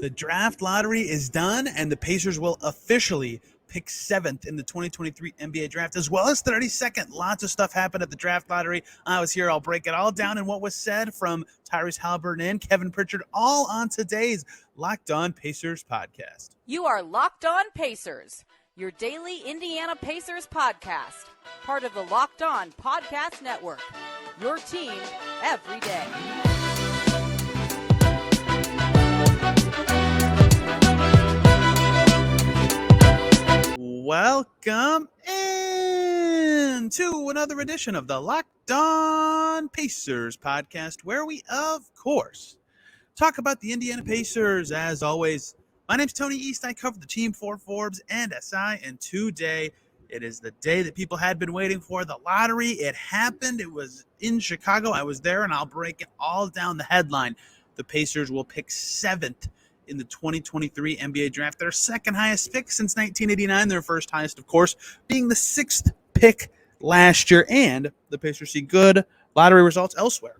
The draft lottery is done, and the Pacers will officially pick 7th in the 2023 NBA draft, as well as 32nd. Lots of stuff happened at the draft lottery. I was here. I'll break it all down in what was said from Tyrese Halliburton and Kevin Pritchard, all on today's Locked On Pacers podcast. You are Locked On Pacers, your daily Indiana Pacers podcast, part of the Locked On Podcast Network, your team every day. Welcome in to another edition of the Locked On Pacers podcast, where we, of course, talk about the Indiana Pacers. As always, my name's Tony East. I cover the team for Forbes and SI, and today it is the day that people had been waiting for, the lottery. It happened. It was in Chicago. I was there, and I'll break it all down. The headline: the Pacers will pick 7th in the 2023 NBA draft, their second highest pick since 1989, their first highest, of course, being the 6th pick last year. And the Pacers see good lottery results elsewhere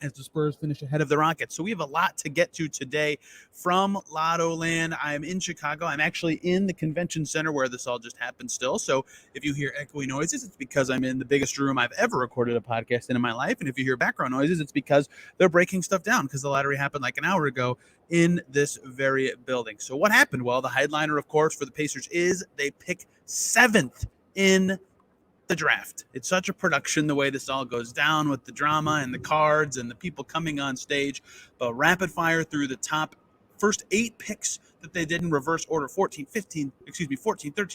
as the Spurs finish ahead of the Rockets. So we have a lot to get to today from Lotto Land. I'm in Chicago. I'm actually in the convention center where this all just happened still. So if you hear echoey noises, it's because I'm in the biggest room I've ever recorded a podcast in my life. And if you hear background noises, it's because they're breaking stuff down because the lottery happened like an hour ago in this very building. So what happened? Well, the headliner, of course, for the Pacers is they pick 7th in the draft. It's such a production the way this all goes down with the drama and the cards and the people coming on stage, but rapid fire through the top first 8 picks that they did in reverse order: 14, 13,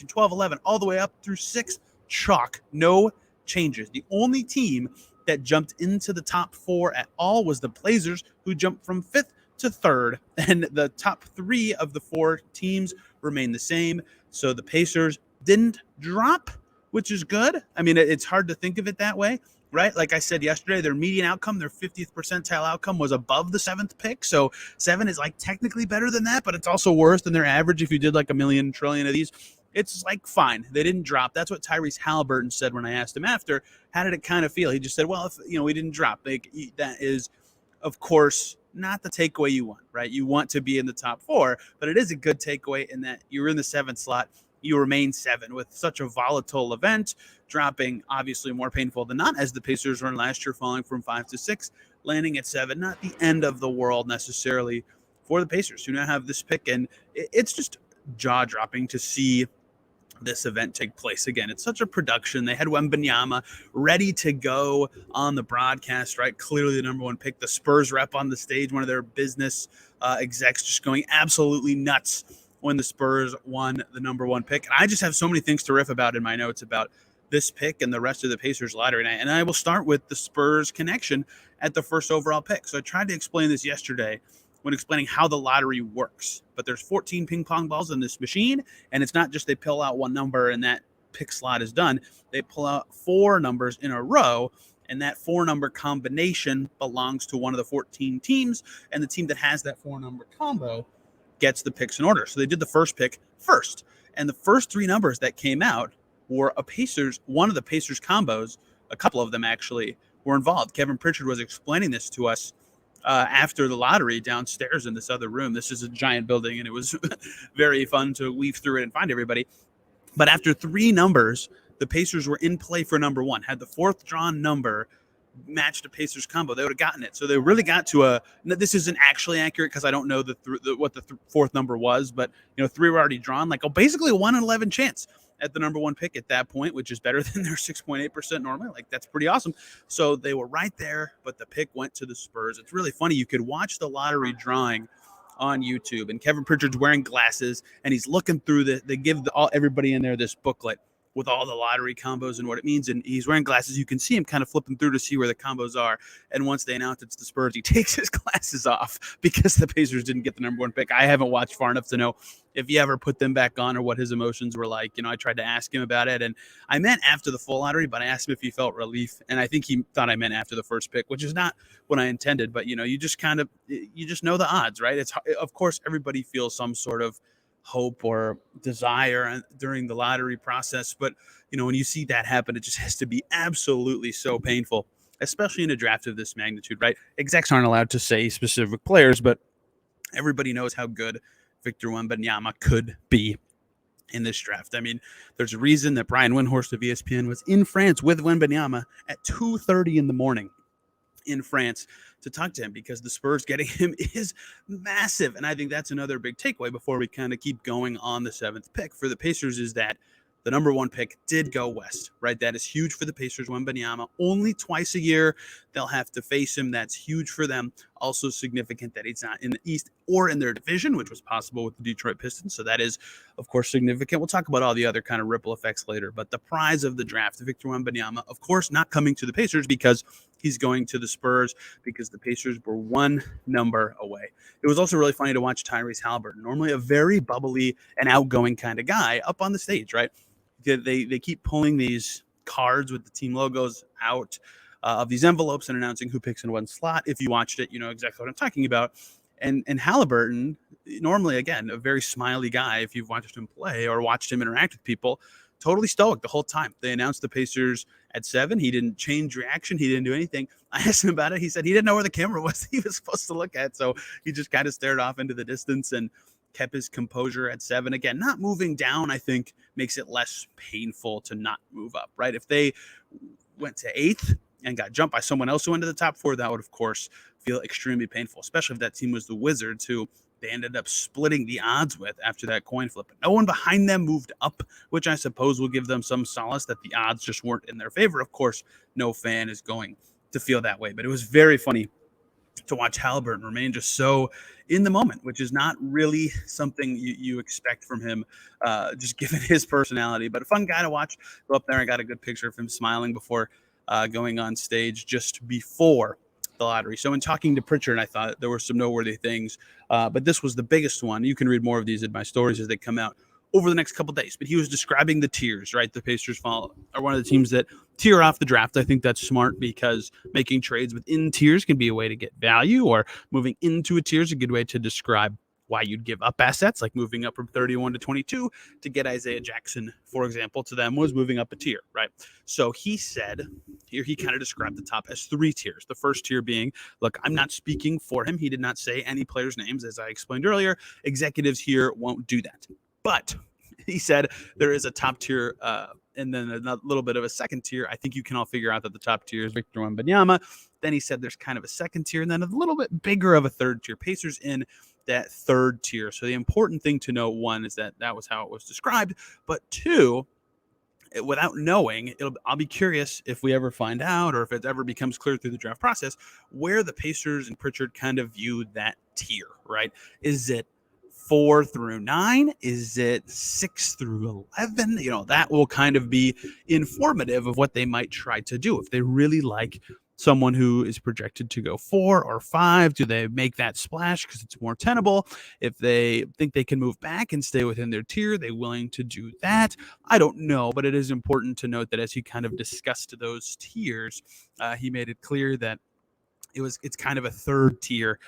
12, 11, all the way up through 6, chalk, no changes. The only team that jumped into the top 4 at all was the Blazers, who jumped from 5th to 3rd, and the top 3 of the 4 teams remain the same. So the Pacers didn't drop, which is good. I mean, it's hard to think of it that way, right? Like I said yesterday, their median outcome, their 50th percentile outcome was above the 7th pick. So 7 is like technically better than that, but it's also worse than their average. If you did like a million trillion of these, it's like fine. They didn't drop. That's what Tyrese Halliburton said when I asked him after. How did it kind of feel? He just said, well, if we didn't drop. Like, that is, of course, not the takeaway you want, right? You want to be in the top 4, but it is a good takeaway in that you're in the 7th slot. You remain 7 with such a volatile event, dropping obviously more painful than not, as the Pacers were last year, falling from 5 to 6, landing at 7. Not the end of the world necessarily for the Pacers, who now have this pick, and it's just jaw-dropping to see this event take place again. It's such a production. They had Wembanyama ready to go on the broadcast, right? Clearly the number 1 pick. The Spurs rep on the stage, one of their business execs, just going absolutely nuts when the Spurs won the number 1 pick. And I just have so many things to riff about in my notes about this pick and the rest of the Pacers lottery. And I will start with the Spurs connection at the first overall pick. So I tried to explain this yesterday when explaining how the lottery works. But there's 14 ping pong balls in this machine, and it's not just they pull out one number and that pick slot is done. They pull out 4 numbers in a row, and that 4-number combination belongs to one of the 14 teams, and the team that has that 4-number combo gets the picks in order. So they did the first pick first, and the first 3 numbers that came out were one of the Pacers combos. A couple of them actually were involved. Kevin Pritchard was explaining this to us after the lottery downstairs in this other room. This is a giant building, and it was very fun to weave through it and find everybody. But after 3 numbers, the Pacers were in play for number 1. Had the 4th drawn number matched a Pacers combo, they would have gotten it. So they really got to this isn't actually accurate because I don't know what the 4th number was, but 3 were already drawn, like basically a 1 in 11 chance at the number 1 pick at that point, which is better than their 6.8% normally. Like, that's pretty awesome. So they were right there, but the pick went to the Spurs. It's really funny. You could watch the lottery drawing on YouTube, and Kevin Pritchard's wearing glasses, and he's looking through they give everybody in there this booklet with all the lottery combos and what it means. And he's wearing glasses. You can see him kind of flipping through to see where the combos are. And once they announce it's the Spurs, he takes his glasses off because the Pacers didn't get the number 1 pick. I haven't watched far enough to know if he ever put them back on or what his emotions were like. I tried to ask him about it, and I meant after the full lottery, but I asked him if he felt relief. And I think he thought I meant after the first pick, which is not what I intended. But, you just know the odds, right? It's, of course, everybody feels some sort of hope or desire during the lottery process. But, when you see that happen, it just has to be absolutely so painful, especially in a draft of this magnitude, right? Execs aren't allowed to say specific players, but Everybody knows how good Victor Wembanyama could be in this draft. I mean, there's a reason that Brian Windhorst of ESPN was in France with Wembanyama at 2:30 in the morning in France to talk to him, because the Spurs getting him is massive. And I think that's another big takeaway before we kind of keep going on the 7th pick for the Pacers, is that the number 1 pick did go west, right? That is huge for the Pacers. Wembanyama, only twice a year they'll have to face him. That's huge for them. Also significant that he's not in the East or in their division, which was possible with the Detroit Pistons. So that is, of course, significant. We'll talk about all the other kind of ripple effects later. But the prize of the draft, Victor Wembanyama, of course, not coming to the Pacers because he's going to the Spurs, because the Pacers were 1 number away. It was also really funny to watch Tyrese Haliburton, normally a very bubbly and outgoing kind of guy, up on the stage, right? They keep pulling these cards with the team logos out of these envelopes and announcing who picks in one slot. If you watched it, you know exactly what I'm talking about. And Haliburton, normally, again, a very smiley guy, if you've watched him play or watched him interact with people, totally stoic the whole time. They announced the Pacers at 7. He didn't change reaction. He didn't do anything. I asked him about it. He said he didn't know where the camera was he was supposed to look at. So he just kind of stared off into the distance and kept his composure at 7. Again, not moving down, I think, makes it less painful to not move up, right? If they went to 8th and got jumped by someone else who went to the top 4, that would, of course, feel extremely painful, especially if that team was the Wizards, who they ended up splitting the odds with after that coin flip. But no one behind them moved up, which I suppose will give them some solace that the odds just weren't in their favor. Of course, no fan is going to feel that way, but it was very funny to watch Haliburton remain just so in the moment, which is not really something you expect from him, just given his personality. But a fun guy to watch. Go up there. I got a good picture of him smiling before going on stage just before the lottery. So in talking to Pritchard, I thought there were some noteworthy things, but this was the biggest one. You can read more of these in my stories as they come out over the next couple of days. But he was describing the tiers, right? The Pacers are one of the teams that tier off the draft. I think that's smart, because making trades within tiers can be a way to get value, or moving into a tier is a good way to describe why you'd give up assets, like moving up from 31 to 22 to get Isaiah Jackson, for example, to them was moving up a tier, right? So he said, here he kind of described the top as 3 tiers. The first tier being, look, I'm not speaking for him. He did not say any players' names, as I explained earlier. Executives here won't do that. But he said there is a top tier and then a little bit of a second tier. I think you can all figure out that the top tier is Victor Wembanyama. Then he said there's kind of a second tier and then a little bit bigger of a third tier. Pacers in that third tier. So the important thing to note, 1, is that was how it was described. But 2, without knowing, I'll be curious if we ever find out, or if it ever becomes clear through the draft process, where the Pacers and Pritchard kind of view that tier, right? Is it 4 through 9? Is it 6 through 11? That will kind of be informative of what they might try to do. If they really like someone who is projected to go 4 or 5, do they make that splash because it's more tenable? If they think they can move back and stay within their tier, they willing to do that? I don't know, but it is important to note that as he kind of discussed those tiers, he made it clear that it's kind of a third tier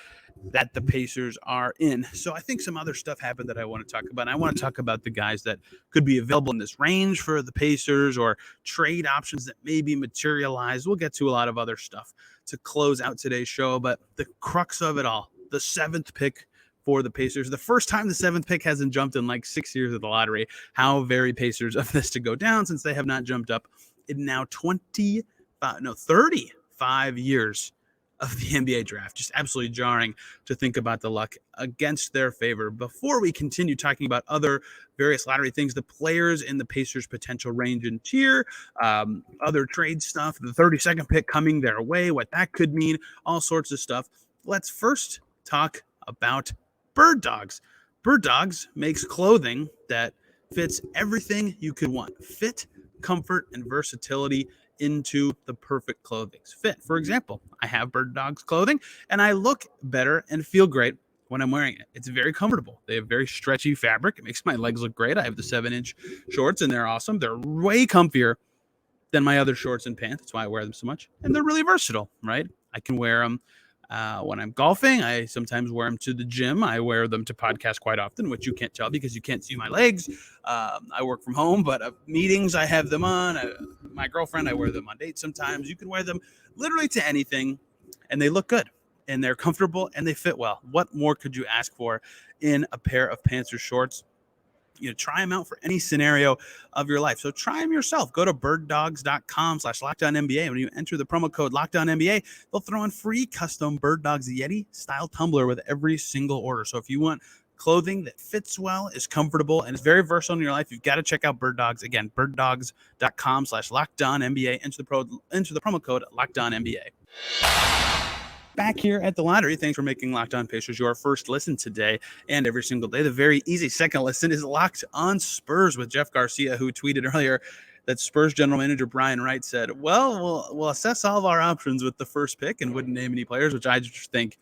that the Pacers are in. So I think some other stuff happened that I want to talk about. And I want to talk about the guys that could be available in this range for the Pacers, or trade options that may be materialized. We'll get to a lot of other stuff to close out today's show, but the crux of it all, the 7th pick for the Pacers. The first time the 7th pick hasn't jumped in like 6 years of the lottery. How very Pacers of this to go down, since they have not jumped up in now 35 years of the NBA draft. Just absolutely jarring to think about the luck against their favor. Before we continue talking about other various lottery things, the players in the Pacers' potential range and tier, other trade stuff, the 32nd pick coming their way, what that could mean, all sorts of stuff. Let's first talk about Bird Dogs. Bird Dogs makes clothing that fits everything you could want. Fit, comfort, and versatility into the perfect clothing fit. For example, I have Bird Dogs clothing and I look better and feel great when I'm wearing it. It's very comfortable. They have very stretchy fabric. It makes my legs look great. I have the 7-inch shorts and they're awesome. They're way comfier than my other shorts and pants. That's why I wear them so much. And they're really versatile, right? I can wear them when I'm golfing. I sometimes wear them to the gym. I wear them to podcast quite often, which you can't tell because you can't see my legs. I work from home, but meetings, I have them on. My girlfriend, I wear them on dates sometimes. You can wear them literally to anything, and they look good. and they're comfortable and they fit well. What more could you ask for in a pair of pants or shorts? Try them out for any scenario of your life. So try them yourself. Go to birddogs.com/LockedOnNBA. When you enter the promo code LockedOnNBA, they'll throw in free custom Bird Dogs Yeti style tumbler with every single order. So if you want clothing that fits well, is comfortable, and is very versatile in your life, you've got to check out Bird Dogs. Again, birddogs.com/LockedOnNBA. Enter the promo code LockedOnNBA. Back here at the lottery. Thanks for making Locked On Pacers your first listen today and every single day. The very easy second listen is Locked On Spurs with Jeff Garcia, who tweeted earlier that Spurs general manager Brian Wright said, well, we'll assess all of our options with the first pick, and wouldn't name any players, which I just think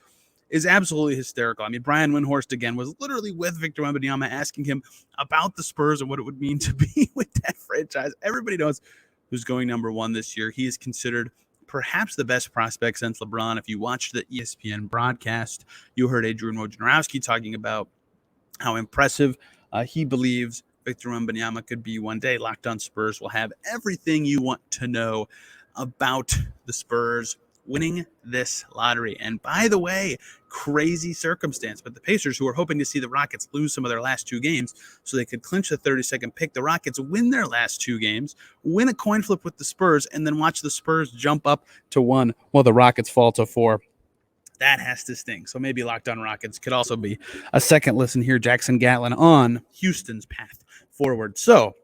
is absolutely hysterical. I mean, Brian Windhorst, again, was literally with Victor Wembanyama asking him about the Spurs and what it would mean to be with that franchise. Everybody knows who's going number one this year. He is considered perhaps the best prospect since LeBron. If you watched the ESPN broadcast, you heard Adrian Wojnarowski talking about how impressive he believes Victor Wembanyama could be one day. Locked On Spurs will have everything you want to know about the Spurs winning this lottery. And by the way, crazy circumstance, but the Pacers, who are hoping to see the Rockets lose some of their last two games so they could clinch the 32nd pick, the Rockets win their last two games, win a coin flip with the Spurs, and then watch the Spurs jump up to 1 while the Rockets fall to 4. That has to sting. So maybe Locked On Rockets could also be a second listen here. Jackson Gatlin on Houston's path forward. So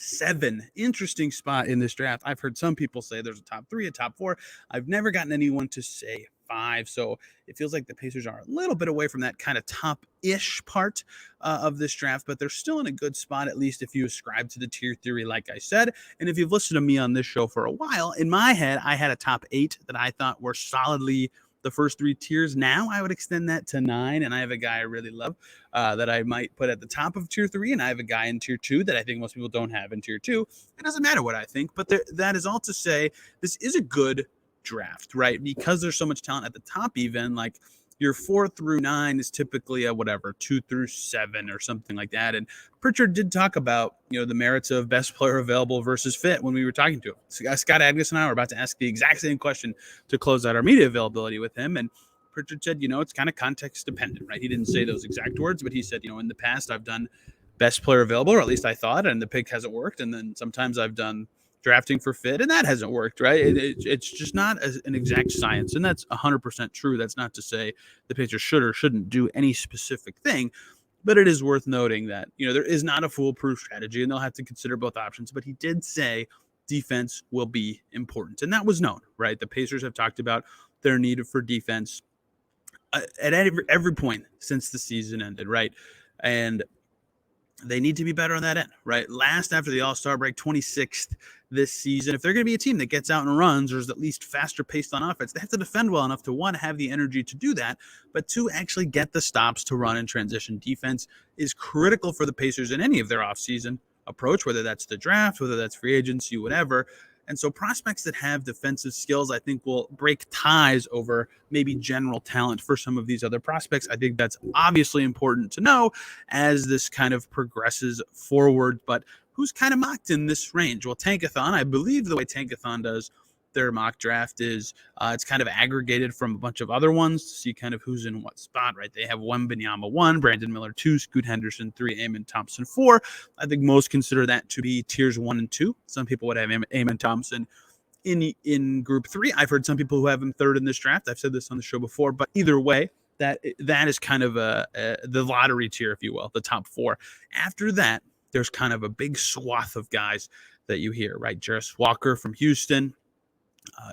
7, interesting spot in this draft. I've heard some people say there's a top 3, a top 4. I've never gotten anyone to say 5. So it feels like the Pacers are a little bit away from that kind of top-ish part of this draft, but they're still in a good spot, at least if you ascribe to the tier theory, like I said. And if you've listened to me on this show for a while, in my head, I had a top 8 that I thought were solidly the first 3 tiers. Now I would extend that to 9, and I have a guy I really love that I might put at the top of tier 3, and I have a guy in tier 2 that I think most people don't have in tier 2. It doesn't matter what I think, but that is all to say this is a good draft, right? Because there's so much talent at the top. Even like your 4 through 9 is typically a 2 through 7 or something like that. And Pritchard did talk about, the merits of best player available versus fit when we were talking to him. So Scott Agnes and I were about to ask the exact same question to close out our media availability with him. And Pritchard said, it's kind of context dependent, right? He didn't say those exact words, but he said, in the past I've done best player available, or at least I thought, and the pick hasn't worked. And then sometimes I've done drafting for fit, and that hasn't worked, right? It's just not an exact science, and that's 100% true. That's not to say the Pacers should or shouldn't do any specific thing, but it is worth noting that, there is not a foolproof strategy, and they'll have to consider both options. But he did say defense will be important, and that was known, right? The Pacers have talked about their need for defense at every point since the season ended, right? And they need to be better on that end, right? Last after the All-Star break, 26th this season. If they're going to be a team that gets out and runs or is at least faster paced on offense, they have to defend well enough to, 1, have the energy to do that, but 2, actually get the stops to run and transition. Defense is critical for the Pacers in any of their offseason approach, whether that's the draft, whether that's free agency, whatever. And so prospects that have defensive skills, I think, will break ties over maybe general talent for some of these other prospects. I think that's obviously important to know as this kind of progresses forward. But who's kind of mocked in this range? Well, Tankathon, I believe the way Tankathon does their mock draft is it's kind of aggregated from a bunch of other ones to see kind of who's in what spot, right? They have Wembanyama 1, Brandon Miller 2, Scoot Henderson 3, Amon Thompson 4. I think most consider that to be tiers 1 and 2. Some people would have Amon Thompson in group 3. I've heard some people who have him 3rd in this draft. I've said this on the show before, but either way, that is kind of the lottery tier, if you will, the top 4. After that, there's kind of a big swath of guys that you hear, right? Jarris Walker from Houston.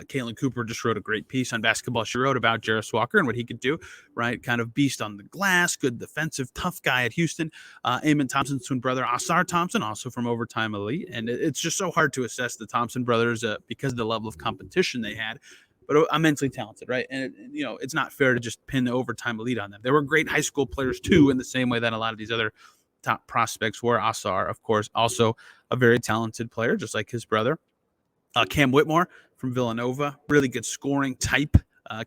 Caitlin Cooper just wrote a great piece on Basketball She Wrote about Jarris Walker and what he could do, right? Kind of beast on the glass, good defensive, tough guy at Houston. Amon Thompson's twin brother, Asar Thompson, also from Overtime Elite. And it's just so hard to assess the Thompson brothers because of the level of competition they had, but immensely talented, right? And, it's not fair to just pin the Overtime Elite on them. They were great high school players, too, in the same way that a lot of these other top prospects were. Asar, of course, also a very talented player, just like his brother. Cam Whitmore from Villanova, really good scoring type,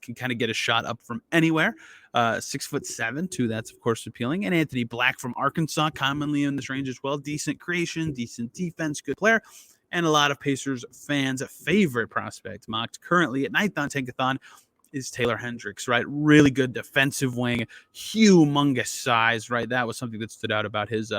can kind of get a shot up from anywhere. 6'7", too. That's of course appealing. And Anthony Black from Arkansas, commonly in this range as well. Decent creation, decent defense, good player, and a lot of Pacers fans' favorite prospect, mocked currently at 9th on Tankathon is Taylor Hendricks, right? Really good defensive wing, humongous size, right? That was something that stood out about his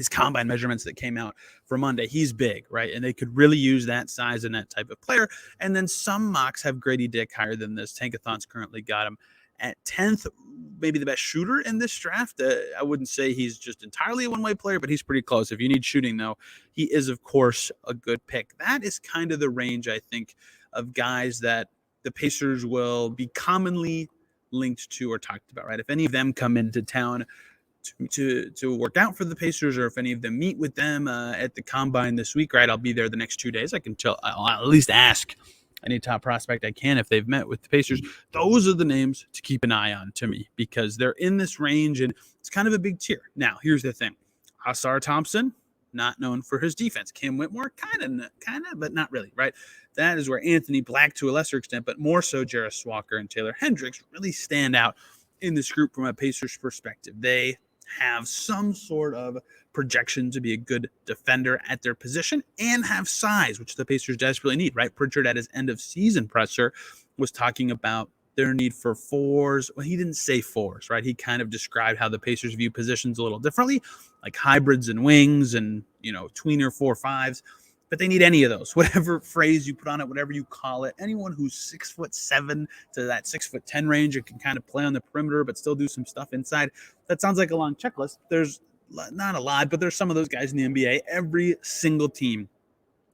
combine measurements that came out for Monday. He's big, right? And they could really use that size and that type of player. And then some mocks have Grady Dick higher than this. Tankathon's currently got him at 10th, maybe the best shooter in this draft. I wouldn't say he's just entirely a one-way player, but he's pretty close. If you need shooting, though, he is, of course, a good pick. That is kind of the range, I think, of guys that the Pacers will be commonly linked to or talked about, right? If any of them come into town to work out for the Pacers, or if any of them meet with them at the combine this week, right? I'll be there the next 2 days. I'll at least ask any top prospect I can if they've met with the Pacers. Those are the names to keep an eye on to me, because they're in this range and it's kind of a big tier. Now, here's the thing. Asar Thompson, not known for his defense. Cam Whitmore, kind of, but not really, right? That is where Anthony Black, to a lesser extent, but more so Jarris Walker and Taylor Hendricks, really stand out in this group from a Pacers perspective. They have some sort of projection to be a good defender at their position and have size, which the Pacers desperately need, right? Pritchard at his end of season presser was talking about their need for fours. Well, he didn't say fours, right? He kind of described how the Pacers view positions a little differently, like hybrids and wings and, tweener 4-5s. But they need any of those, whatever phrase you put on it, whatever you call it. Anyone who's 6'7" to that 6'10" range and can kind of play on the perimeter but still do some stuff inside. That sounds like a long checklist. There's not a lot, but there's some of those guys in the NBA. Every single team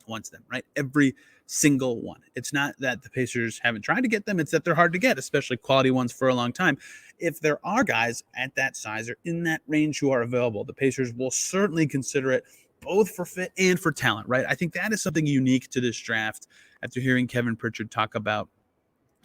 wants them, right? Every single one. It's not that the Pacers haven't tried to get them. It's that they're hard to get, especially quality ones for a long time. If there are guys at that size or in that range who are available, the Pacers will certainly consider it, both for fit and for talent, right? I think that is something unique to this draft after hearing Kevin Pritchard talk about,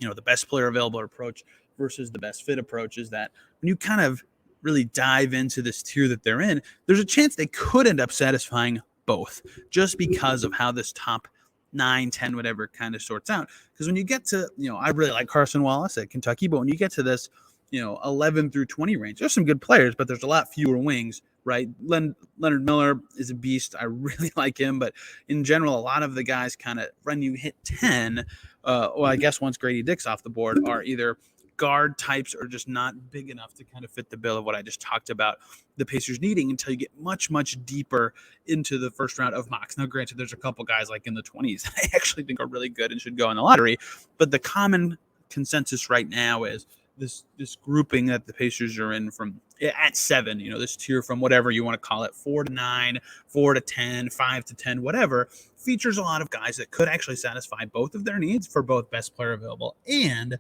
the best player available approach versus the best fit approach, is that when you kind of really dive into this tier that they're in, there's a chance they could end up satisfying both just because of how this top 9, 10, whatever kind of sorts out. Because when you get to, I really like Carson Wallace at Kentucky, but when you get to this, 11 through 20 range, there's some good players, but there's a lot fewer wings, right? Leonard Miller is a beast. I really like him, but in general, a lot of the guys kind of, when you hit 10, I guess once Grady Dick's off the board, are either guard types or just not big enough to kind of fit the bill of what I just talked about the Pacers needing until you get much, much deeper into the first round of mocks. Now, granted, there's a couple guys like in the 20s I actually think are really good and should go in the lottery, but the common consensus right now is this grouping that the Pacers are in from at 7, this tier from whatever you want to call it, 4 to 9, 4 to 10, 5 to 10, whatever, features a lot of guys that could actually satisfy both of their needs for both best player available and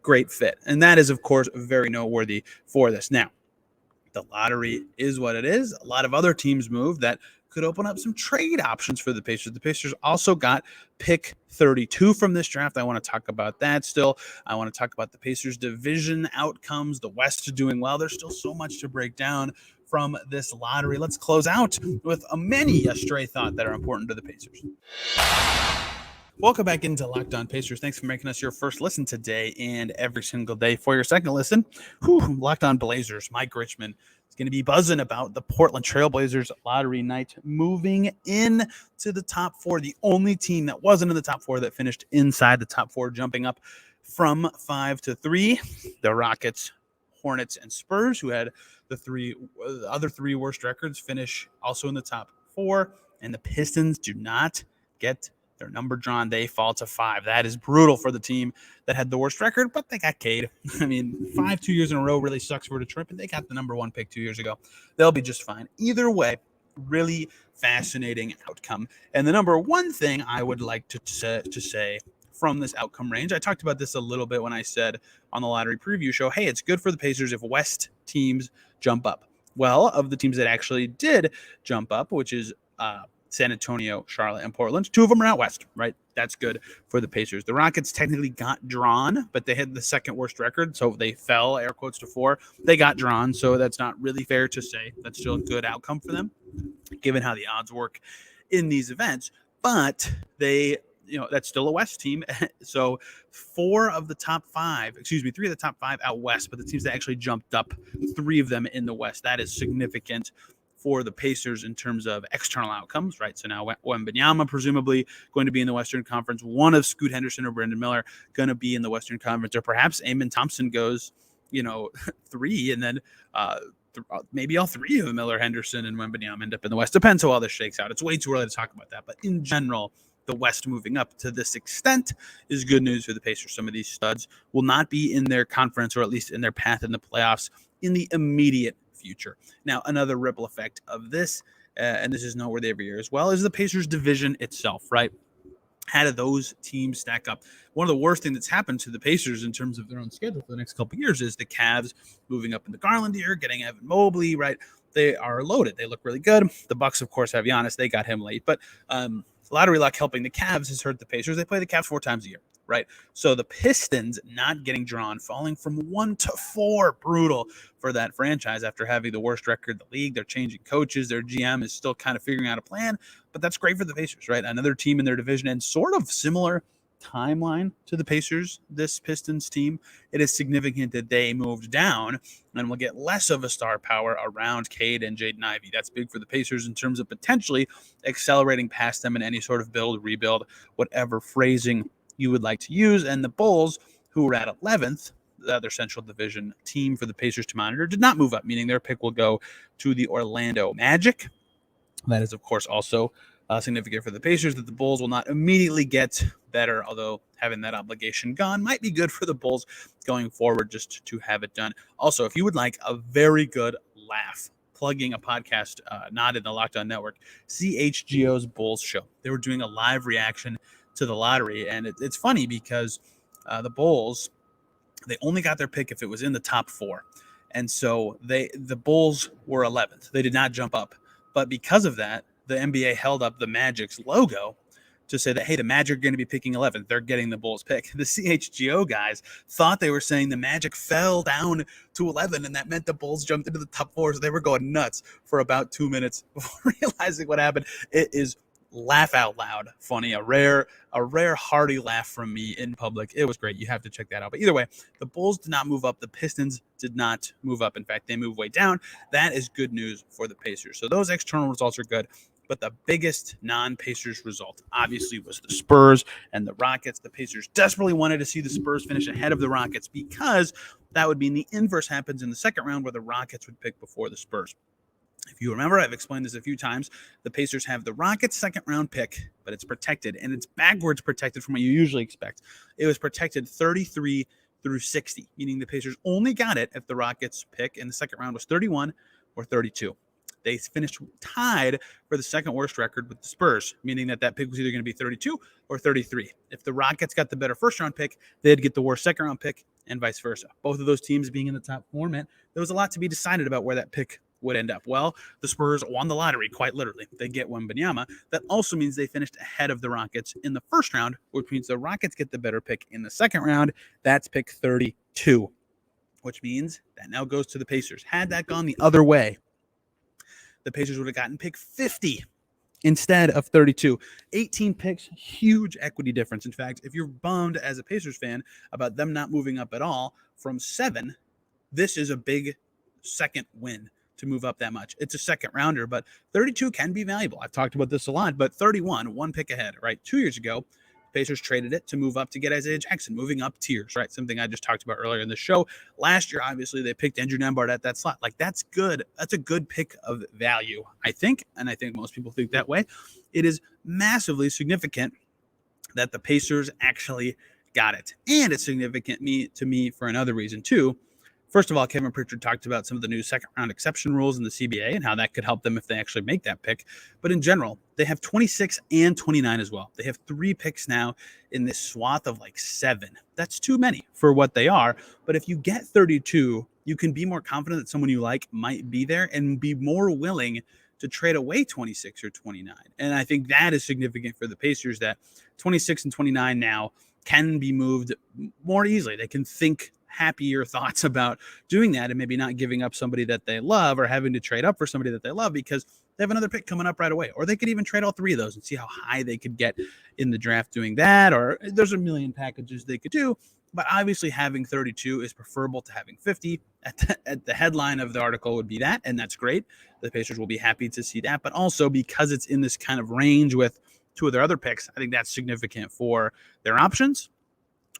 great fit. And that is, of course, very noteworthy for this. Now, the lottery is what it is. A lot of other teams move that could open up some trade options for the Pacers. The Pacers also got pick 32 from this draft. I want to talk about that still. I want to talk about the Pacers division outcomes, the West doing well. There's still so much to break down from this lottery. Let's close out with many a stray thought that are important to the Pacers. Welcome back into Locked On Pacers. Thanks for making us your first listen today and every single day. For your second listen, Locked On Blazers. Mike Richmond is going to be buzzing about the Portland Trail Blazers lottery night, moving in to the top 4. The only team that wasn't in the top 4 that finished inside the top 4, jumping up from 5 to 3. The Rockets, Hornets, and Spurs, who had the other 3 worst records, finish also in the top 4. And the Pistons do not get their number drawn. They fall to 5. That is brutal for the team that had the worst record, but they got Cade. 5 2 years in a row really sucks for Detroit, but they got the number 1 pick 2 years ago. They'll be just fine. Either way, really fascinating outcome. And the number one thing I would like to say from this outcome range, I talked about this a little bit when I said on the lottery preview show, hey, it's good for the Pacers if West teams jump up. Well, of the teams that actually did jump up, which is San Antonio, Charlotte, and Portland, 2 of them are out west, right? That's good for the Pacers. The Rockets technically got drawn, but they had the second worst record, so they fell, air quotes, to 4. They got drawn, so that's not really fair to say. That's still a good outcome for them, given how the odds work in these events. But they, that's still a West team. So 3 of the top 5 out west, but the teams that actually jumped up, 3 of them in the West. That is significant for the Pacers in terms of external outcomes, right? So now Wembanyama presumably going to be in the Western Conference. One of Scoot Henderson or Brandon Miller going to be in the Western Conference, or perhaps Amen Thompson goes, 3, and then maybe all 3 of Miller, Henderson, and Wembanyama end up in the West. Depends how all this shakes out. It's way too early to talk about that, but in general, the West moving up to this extent is good news for the Pacers. Some of these studs will not be in their conference, or at least in their path in the playoffs in the immediate future. Now, another ripple effect of this, and this is noteworthy every year as well, is the Pacers division itself, right? How do those teams stack up? One of the worst things that's happened to the Pacers in terms of their own schedule for the next couple of years is the Cavs moving up in the Garland year, getting Evan Mobley, right? They are loaded. They look really good. The Bucks, of course, have Giannis. They got him late, but lottery luck helping the Cavs has hurt the Pacers. They play the Cavs 4 times a year, right? So the Pistons not getting drawn, falling from 1 to 4, brutal for that franchise after having the worst record in the league. They're changing coaches. Their GM is still kind of figuring out a plan, but that's great for the Pacers, right? Another team in their division, and sort of similar timeline to the Pacers, this Pistons team. It is significant that they moved down and will get less of a star power around Cade and Jaden Ivey. That's big for the Pacers in terms of potentially accelerating past them in any sort of build, rebuild, whatever phrasing you would like to use. And the Bulls, who were at 11th, the other Central Division team for the Pacers to monitor, did not move up, meaning their pick will go to the Orlando Magic. That is, of course, also significant for the Pacers, that the Bulls will not immediately get better, although having that obligation gone might be good for the Bulls going forward, just to have it done. Also, if you would like a very good laugh, plugging a podcast not in the Locked On Network, CHGO's Bulls Show. They were doing a live reaction to the lottery, and it's funny because the Bulls, they only got their pick if it was in the top 4. And so the Bulls were 11th. They did not jump up. But because of that, the NBA held up the Magic's logo to say that, hey, the Magic are going to be picking 11th. They're getting the Bulls pick. The CHGO guys thought they were saying the Magic fell down to 11, and that meant the Bulls jumped into the top 4. So they were going nuts for about 2 minutes before realizing what happened. It is laugh out loud funny, a rare hearty laugh from me in public. It was great. You have to check that out. But either way, the Bulls did not move up. The Pistons did not move up. In fact, they moved way down. That is good news for the Pacers. So those external results are good. But the biggest non-Pacers result, obviously, was the Spurs and the Rockets. The Pacers desperately wanted to see the Spurs finish ahead of the Rockets, because that would mean the inverse happens in the second round, where the Rockets would pick before the Spurs. If you remember, I've explained this a few times. The Pacers have the Rockets' second-round pick, but it's protected, and it's backwards protected from what you usually expect. It was protected 33 through 60, meaning the Pacers only got it if the Rockets' pick in the second round was 31 or 32. They finished tied for the second worst record with the Spurs, meaning that pick was either going to be 32 or 33. If the Rockets got the better first-round pick, they'd get the worst second-round pick, and vice versa. Both of those teams being in the top 4 meant there was a lot to be decided about where that pick would end up. Well, the Spurs won the lottery, quite literally. They get Wembanyama. That also means they finished ahead of the Rockets in the first round, which means the Rockets get the better pick in the second round. That's pick 32, which means that now goes to the Pacers. Had that gone the other way, the Pacers would have gotten pick 50 instead of 32. 18 picks, huge equity difference. In fact, if you're bummed as a Pacers fan about them not moving up at all from 7, this is a big second win to move up that much. It's a second rounder, but 32 can be valuable. I've talked about this a lot, but 31, 1 pick ahead, right? 2 years ago, Pacers traded it to move up to get Isaiah Jackson, moving up tiers, right? Something I just talked about earlier in the show. Last year, obviously, they picked Andrew Nembhard at that slot. Like, that's good. That's a good pick of value, I think, and I think most people think that way. It is massively significant that the Pacers actually got it. And it's significant to me for another reason, too. First of all, Kevin Pritchard talked about some of the new second-round exception rules in the CBA and how that could help them if they actually make that pick. But in general, they have 26 and 29 as well. They have 3 picks now in this swath of like 7. That's too many for what they are. But if you get 32, you can be more confident that someone you like might be there and be more willing to trade away 26 or 29. And I think that is significant for the Pacers, that 26 and 29 now can be moved more easily. They can think happier thoughts about doing that and maybe not giving up somebody that they love or having to trade up for somebody that they love, because they have another pick coming up right away. Or they could even trade all 3 of those and see how high they could get in the draft doing that. Or there's a million packages they could do. But obviously having 32 is preferable to having 50. At the headline of the article would be that, and that's great. The Pacers will be happy to see that. But also because it's in this kind of range with two of their other picks, I think that's significant for their options,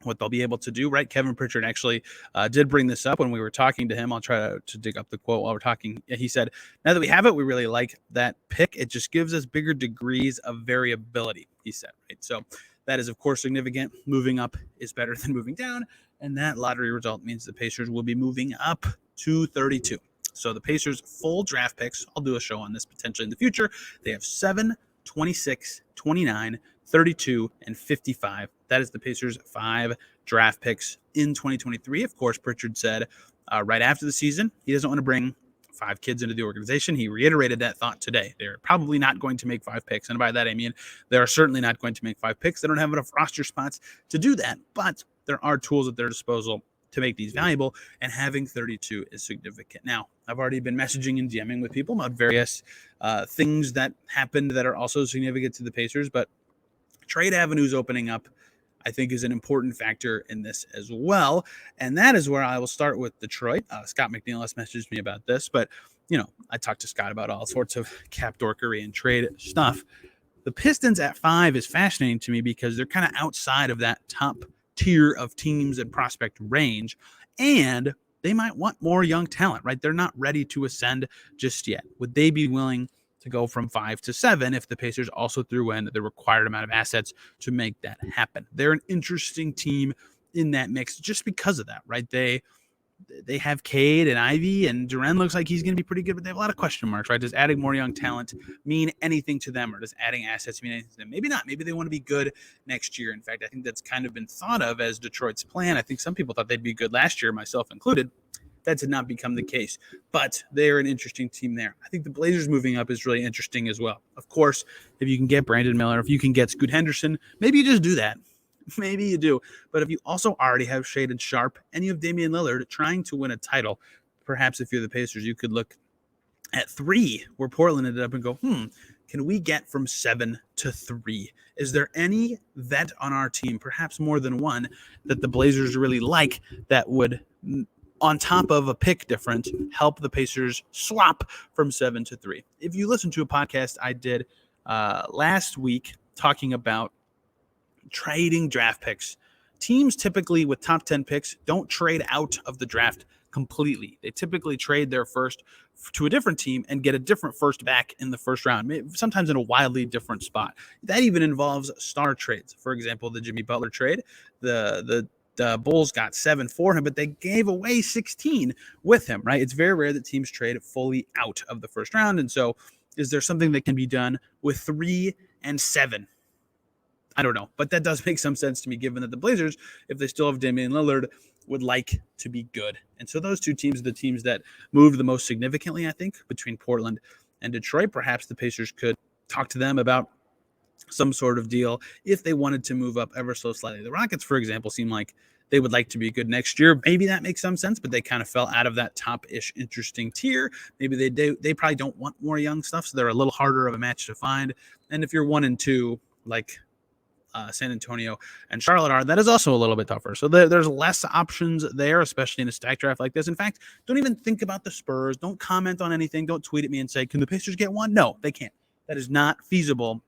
what they'll be able to do, right? Kevin Pritchard actually did bring this up when we were talking to him. I'll try to dig up the quote while we're talking. He said, now that we have it, we really like that pick. It just gives us bigger degrees of variability, he said, right? So that is, of course, significant. Moving up is better than moving down, and that lottery result means the Pacers will be moving up to 32. So the Pacers' full draft picks, I'll do a show on this potentially in the future. They have 7, 26, 29, 32, and 55. That is the Pacers' 5 draft picks in 2023. Of course, Pritchard said right after the season, he doesn't want to bring 5 kids into the organization. He reiterated that thought today. They're probably not going to make 5 picks. And by that, I mean, they're certainly not going to make 5 picks. They don't have enough roster spots to do that. But there are tools at their disposal to make these valuable, and having 32 is significant. Now, I've already been messaging and DMing with people about various things that happened that are also significant to the Pacers, but trade avenues opening up, I think, is an important factor in this as well. And that is where I will start with Detroit. Scott McNeil has messaged me about this, but, I talked to Scott about all sorts of cap dorkery and trade stuff. The Pistons at 5 is fascinating to me because they're kind of outside of that top tier of teams and prospect range, and they might want more young talent, right? They're not ready to ascend just yet. Would they be willing to go from 5 to 7 if the Pacers also threw in the required amount of assets to make that happen? They're an interesting team in that mix just because of that, right? They have Cade and Ivy, and Duren looks like he's going to be pretty good, but they have a lot of question marks, right? Does adding more young talent mean anything to them, or does adding assets mean anything to them? Maybe not. Maybe they want to be good next year. In fact, I think that's kind of been thought of as Detroit's plan. I think some people thought they'd be good last year, myself included. That did not become the case, but they're an interesting team there. I think the Blazers moving up is really interesting as well. Of course, if you can get Brandon Miller, if you can get Scoot Henderson, maybe you just do that. Maybe you do. But if you also already have Shaedon Sharpe and you have Damian Lillard trying to win a title, perhaps if you're the Pacers, you could look at 3 where Portland ended up and go, can we get from 7 to 3? Is there any vet on our team, perhaps more than one, that the Blazers really like that would, on top of a pick difference, help the Pacers swap from 7 to 3? If you listen to a podcast I did last week talking about trading draft picks, teams typically with top 10 picks don't trade out of the draft completely. They typically trade their first to a different team and get a different first back in the first round, sometimes in a wildly different spot. That even involves star trades. For example, the Jimmy Butler trade, the Bulls got 7 for him, but they gave away 16 with him, right? It's very rare that teams trade fully out of the first round. And so is there something that can be done with 3 and 7? I don't know, but that does make some sense to me, given that the Blazers, if they still have Damian Lillard, would like to be good. And so those two teams are the teams that moved the most significantly, I think, between Portland and Detroit. Perhaps the Pacers could talk to them about some sort of deal if they wanted to move up ever so slightly. The Rockets, for example, seem like they would like to be good next year. Maybe that makes some sense, but they kind of fell out of that top-ish interesting tier. Maybe they probably don't want more young stuff, so they're a little harder of a match to find. And if you're 1 and 2, like San Antonio and Charlotte are, that is also a little bit tougher. So there's less options there, especially in a stack draft like this. In fact, don't even think about the Spurs. Don't comment on anything. Don't tweet at me and say, can the Pacers get 1? No, they can't. That is not feasible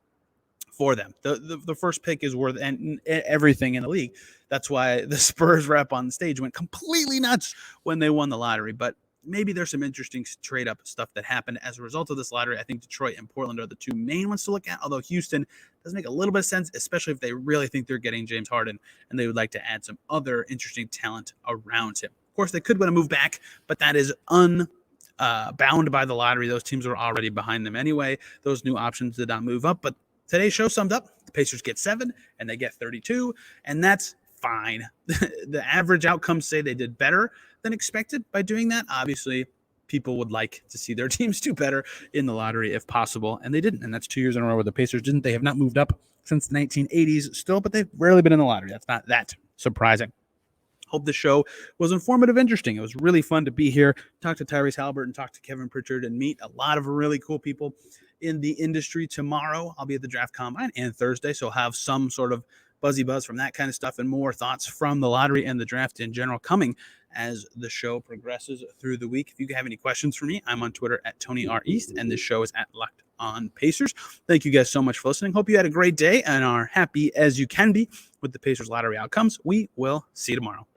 for them. The first pick is worth everything in the league. That's why the Spurs rep on the stage went completely nuts when they won the lottery. But maybe there's some interesting trade-up stuff that happened as a result of this lottery. I think Detroit and Portland are the 2 main ones to look at, although Houston does make a little bit of sense, especially if they really think they're getting James Harden and they would like to add some other interesting talent around him. Of course, they could want to move back, but that is bound by the lottery. Those teams are already behind them anyway. Those new options did not move up, but today's show summed up. The Pacers get 7 and they get 32, and that's fine. The average outcomes say they did better than expected by doing that. Obviously, people would like to see their teams do better in the lottery if possible, and they didn't. And that's 2 years in a row where the Pacers didn't. They have not moved up since the 1980s still, but they've rarely been in the lottery. That's not that surprising. Hope the show was informative, interesting. It was really fun to be here, talk to Tyrese Haliburton, talk to Kevin Pritchard, and meet a lot of really cool people in the industry. Tomorrow, I'll be at the Draft Combine, and Thursday, so I'll have some sort of buzzy buzz from that kind of stuff and more thoughts from the lottery and the draft in general coming as the show progresses through the week. If you have any questions for me, I'm on Twitter at Tony R. East, and this show is at Locked On Pacers. Thank you guys so much for listening. Hope you had a great day and are happy as you can be with the Pacers lottery outcomes. We will see you tomorrow.